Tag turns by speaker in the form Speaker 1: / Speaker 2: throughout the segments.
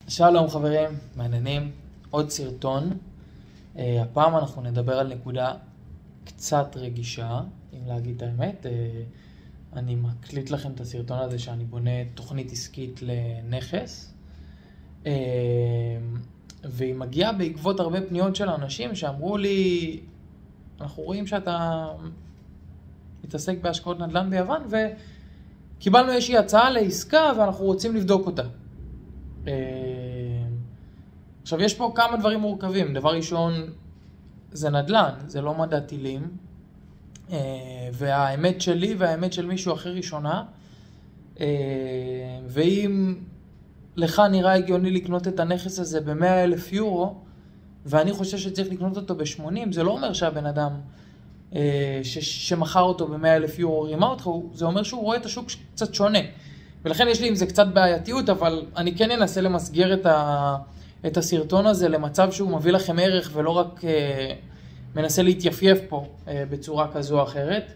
Speaker 1: שלום חברים, מעניינים, עוד סרטון. הפעם אנחנו נדבר על נקודה קצת רגישה, אם להגיד את האמת. אני מקליט לכם את הסרטון הזה שאני בונה תוכנית עסקית לנכס. והיא מגיעה בעקבות הרבה פניות של אנשים שאמרו לי, אנחנו רואים שאתה מתעסק בהשקעות נדל"ן ביוון, וקיבלנו איזושהי הצעה לעסקה ואנחנו רוצים לבדוק אותה. עכשיו יש פה כמה דברים מורכבים. דבר ראשון, זה נדל"ן, זה לא מדע טילים, והאמת שלי והאמת של מישהו אחר היא שונה. ואם לך נראה הגיוני לקנות את הנכס הזה ב100,000 יורו, ואני חושב שצריך לקנות אותו ב80, זה לא אומר שהבן אדם שמכר אותו ב100,000 יורו רימה אותך, זה אומר שהוא רואה את השוק קצת שונה. ולכן יש לי עם זה קצת בעייתיות, אבל אני כן אנסה למסגר את הסרטון הזה למצב שהוא מביא לכם ערך, ולא רק מנסה להתייפייף פה בצורה כזו או אחרת.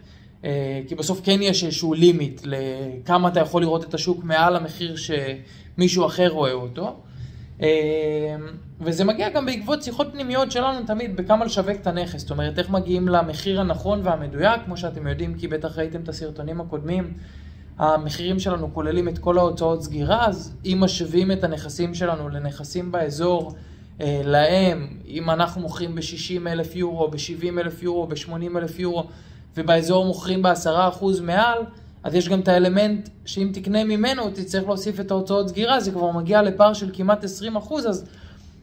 Speaker 1: כי בסוף כן יש איזשהו לימיט לכמה אתה יכול לראות את השוק מעל המחיר שמישהו אחר רואה אותו. וזה מגיע גם בעקבות שיחות פנימיות שלנו תמיד בכמה לשווק את הנכס. זאת אומרת, איך מגיעים למחיר הנכון והמדויק, כמו שאתם יודעים, כי בטח ראיתם את הסרטונים הקודמים. המחירים שלנו כוללים את כל ההוצאות סגירה, אז אם משווים את הנכסים שלנו לנכסים באזור להם, אם אנחנו מוכרים ב60,000 יורו, ב70,000 יורו, ב80,000 יורו, ובאזור מוכרים ב10% מעל, אז יש גם את האלמנט שאם תקנה ממנו, תצטרך להוסיף את ההוצאות סגירה, זה כבר מגיע לפער של כמעט 20%, אז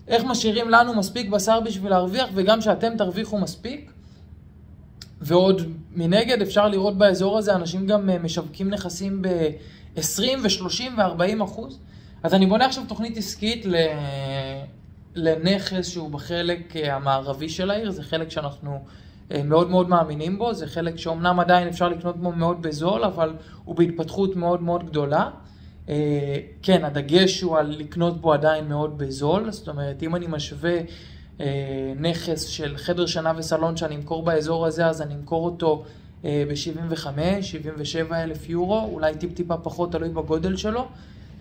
Speaker 1: איך משאירים לנו מספיק בשר בשביל להרוויח, וגם שאתם תרוויחו מספיק? ועוד מנגד אפשר לראות באזור הזה, אנשים גם משווקים נכסים ב-20 ו-30 ו-40%. אז אני בונה עכשיו תוכנית עסקית לנכס שהוא בחלק המערבי של העיר, זה חלק שאנחנו מאוד מאוד מאמינים בו, זה חלק שאומנם עדיין אפשר לקנות בו מאוד בזול, אבל הוא בהתפתחות מאוד מאוד גדולה. כן, הדגש הוא על לקנות בו עדיין מאוד בזול, זאת אומרת, אם אני משווה נכס של חדר שינה וסלון שאני אמכור באזור הזה, אז אני אמכור אותו ב-75,000-77,000 יורו, אולי טיפה פחות, תלוי בגודל שלו.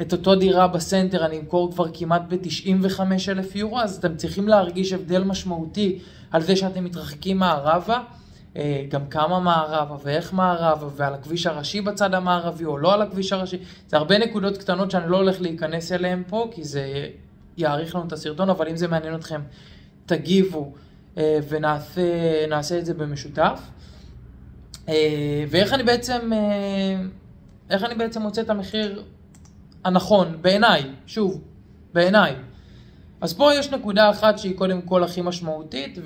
Speaker 1: את אותו דירה בסנטר אני אמכור כבר כמעט ב-95,000 יורו, אז אתם צריכים להרגיש הבדל משמעותי על זה שאתם מתרחקים מערבה, גם כמה מערבה ואיך מערבה, ועל הכביש הראשי בצד המערבי או לא על הכביש הראשי. זה הרבה נקודות קטנות שאני לא הולך להיכנס אליהן פה, כי זה יעריך לנו את הסרטון, אבל אם זה מעניין אתכם, תגיבו ונעשה את זה במשותף. ואיך אני בעצם מוצא את המחיר הנכון בעיניי, שוב, בעיניי. אז פה יש נקודה אחת שהיא קודם כל הכי משמעותית,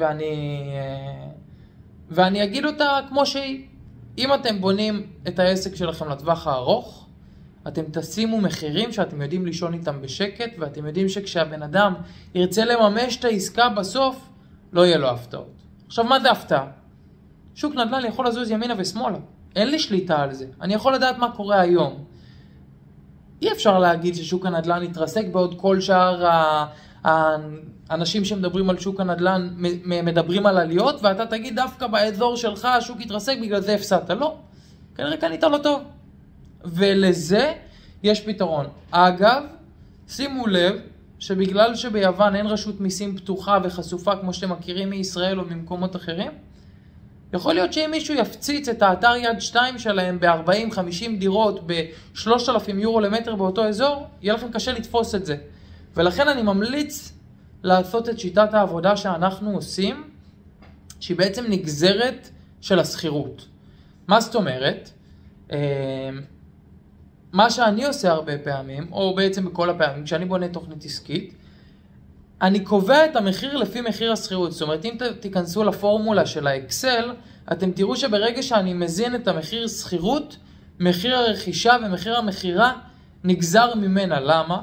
Speaker 1: ואני אגיד אותה כמו שהיא. אם אתם בונים את העסק שלכם לטווח הארוך, אתם תשימו מחירים שאתם יודעים לישון איתם בשקט, ואתם יודעים שכשהבן אדם ירצה לממש את העסקה בסוף, לא יהיה לו הפתעות. עכשיו, מה זה הפתעה? שוק נדל"ן יכול לזוז ימינה ושמאלה. אין לי שליטה על זה. אני יכול לדעת מה קורה היום. אי אפשר להגיד ששוק הנדל"ן יתרסק, בעוד כל שאר האנשים שמדברים על שוק הנדל"ן מדברים על עליות, ואתה תגיד דווקא באזור שלך השוק יתרסק, בגלל זה הפסדת. לא. כנראה קנית לא טוב. ולזה יש פתרון. אגב, שימו לב שבגלל שביוון אין רשות מיסים פתוחה וחשופה כמו שאתם מכירים מישראל או ממקומות אחרים, יכול להיות שאם מישהו יפציץ את האתר יד 2 שלהם ב-40-50 דירות ב-3,000 יורו למטר באותו אזור, יהיה לכם קשה לתפוס את זה. ולכן אני ממליץ לעשות את שיטת העבודה שאנחנו עושים, שהיא בעצם נגזרת של הסחירות. מה זאת אומרת? מה שאני עושה הרבה פעמים, או בעצם בכל הפעמים, כשאני בונה תוכנית עסקית, אני קובע את המחיר לפי מחיר הסחירות. זאת אומרת, אם תיכנסו לפורמולה של האקסל, אתם תראו שברגע שאני מזין את המחיר סחירות, מחיר הרכישה ומחיר המחירה נגזר ממנה. למה?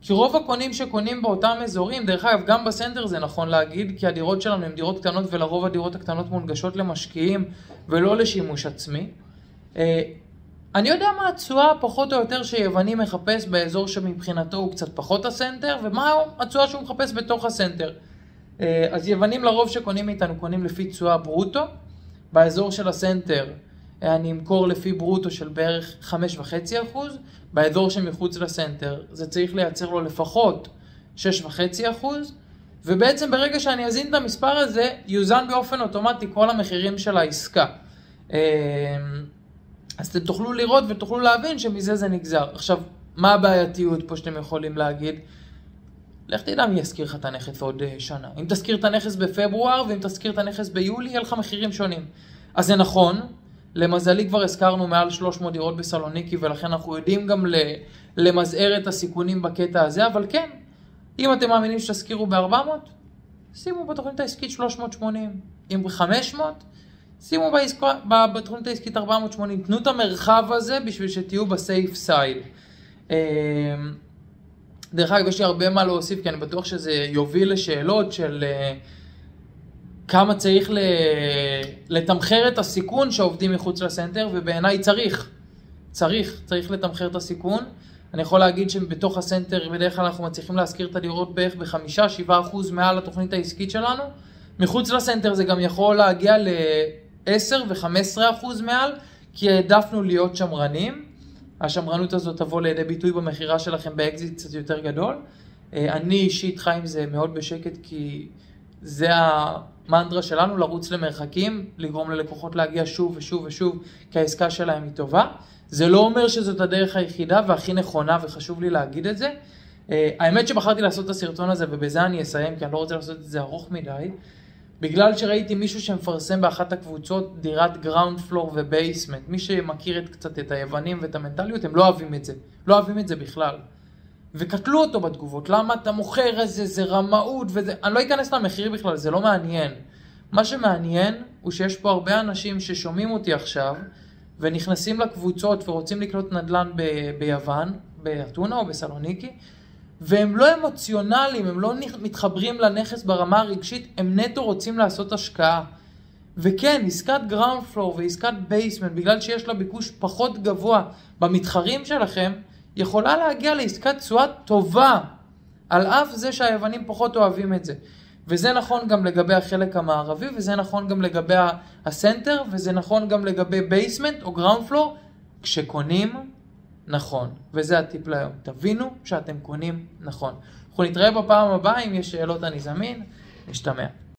Speaker 1: כי רוב הקונים שקונים באותם אזורים, דרך אגב, גם בסנטר זה נכון להגיד, כי הדירות שלנו הן דירות קטנות, ולרוב הדירות הקטנות מונגשות למשקיעים ולא לשימוש עצמי. אני יודע מה התשואה פחות או יותר שיווני מחפש באזור שמבחינתו הוא קצת פחות הסנטר, ומה התשואה שהוא מחפש בתוך הסנטר. אז יוונים לרוב שקונים איתנו קונים לפי תשואה ברוטו. באזור של הסנטר אני אמכור לפי ברוטו של בערך 5.5%. באזור שמחוץ לסנטר זה צריך לייצר לו לפחות 6.5%, ובעצם ברגע שאני אזין את המספר הזה, יוזן באופן אוטומטי כל המחירים של העסקה. אז אתם תוכלו לראות ותוכלו להבין שמזה זה נגזר. עכשיו, מה הבעייתיות פה שאתם יכולים להגיד? לך תדע מי יזכיר לך את הנכס עוד שנה. אם תזכיר את הנכס בפברואר ואם תזכיר את הנכס ביולי, יהיה לך מחירים שונים. אז זה נכון, למזלי כבר הזכרנו מעל 300 דירות בסלוניקי, ולכן אנחנו יודעים גם למזער את הסיכונים בקטע הזה, אבל כן, אם אתם מאמינים שתזכירו ב-400, שימו בתוכנית העסקית 380. אם ב-500, שימו בתוכנית העסקית 480. תנו את המרחב הזה בשביל שתהיו בסייף סייד. דרך אגב, יש לי הרבה מה להוסיף, כי אני בטוח שזה יוביל לשאלות של כמה צריך לתמחר את הסיכון שעובדים מחוץ לסנטר, ובעיניי צריך לתמחר את הסיכון. אני יכול להגיד שבתוך הסנטר בדרך כלל אנחנו מצליחים להזכיר את הדירות בערך ב5-7% מעל התוכנית העסקית שלנו. מחוץ לסנטר זה גם יכול להגיע ל10 ו15% מעל, כי העדפנו להיות שמרנים. השמרנות הזאת תבוא לידי ביטוי במחירה שלכם באקזיט קצת יותר גדול. אני אישית חי עם זה מאוד בשקט, כי זה המנטרה שלנו, לרוץ למרחקים, לגרום ללקוחות להגיע שוב ושוב ושוב, כי העסקה שלהם היא טובה. זה לא אומר שזאת הדרך היחידה והכי נכונה, וחשוב לי להגיד את זה. האמת שבחרתי לעשות את הסרטון הזה, ובזה אני אסיים, כי אני לא רוצה לעשות את זה ארוך מדי, בגלל שראיתי מישהו שמפרסם באחת הקבוצות דירת גראונד פלור ובייסמנט. מי שמכיר קצת את היוונים ואת המנטליות, הם לא אוהבים את זה. לא אוהבים את זה בכלל. וקטלו אותו בתגובות. למה אתה מוכר איזה, זה רמאות וזה... אני לא אכנס למחיר בכלל, זה לא מעניין. מה שמעניין הוא שיש פה הרבה אנשים ששומעים אותי עכשיו, ונכנסים לקבוצות ורוצים לקנות נדל"ן ביוון, באתונה או בסלוניקי, והם לא אמוציונליים, הם לא מתחברים לנכס ברמה הרגשית, הם נטו רוצים לעשות השקעה. וכן, עסקת גראונד פלור ועסקת בייסמנט, בגלל שיש לה ביקוש פחות גבוה במתחרים שלכם, יכולה להגיע לעסקת תשואה טובה, על אף זה שהיוונים פחות אוהבים את זה. וזה נכון גם לגבי החלק המערבי, וזה נכון גם לגבי הסנטר, וזה נכון גם לגבי בייסמנט או גראונד פלור, כשקונים נכון. וזה הטיפ להיום. תבינו שאתם קונים נכון. אנחנו נתראה בפעם הבאה, אם יש שאלות אני זמין, נשתמע.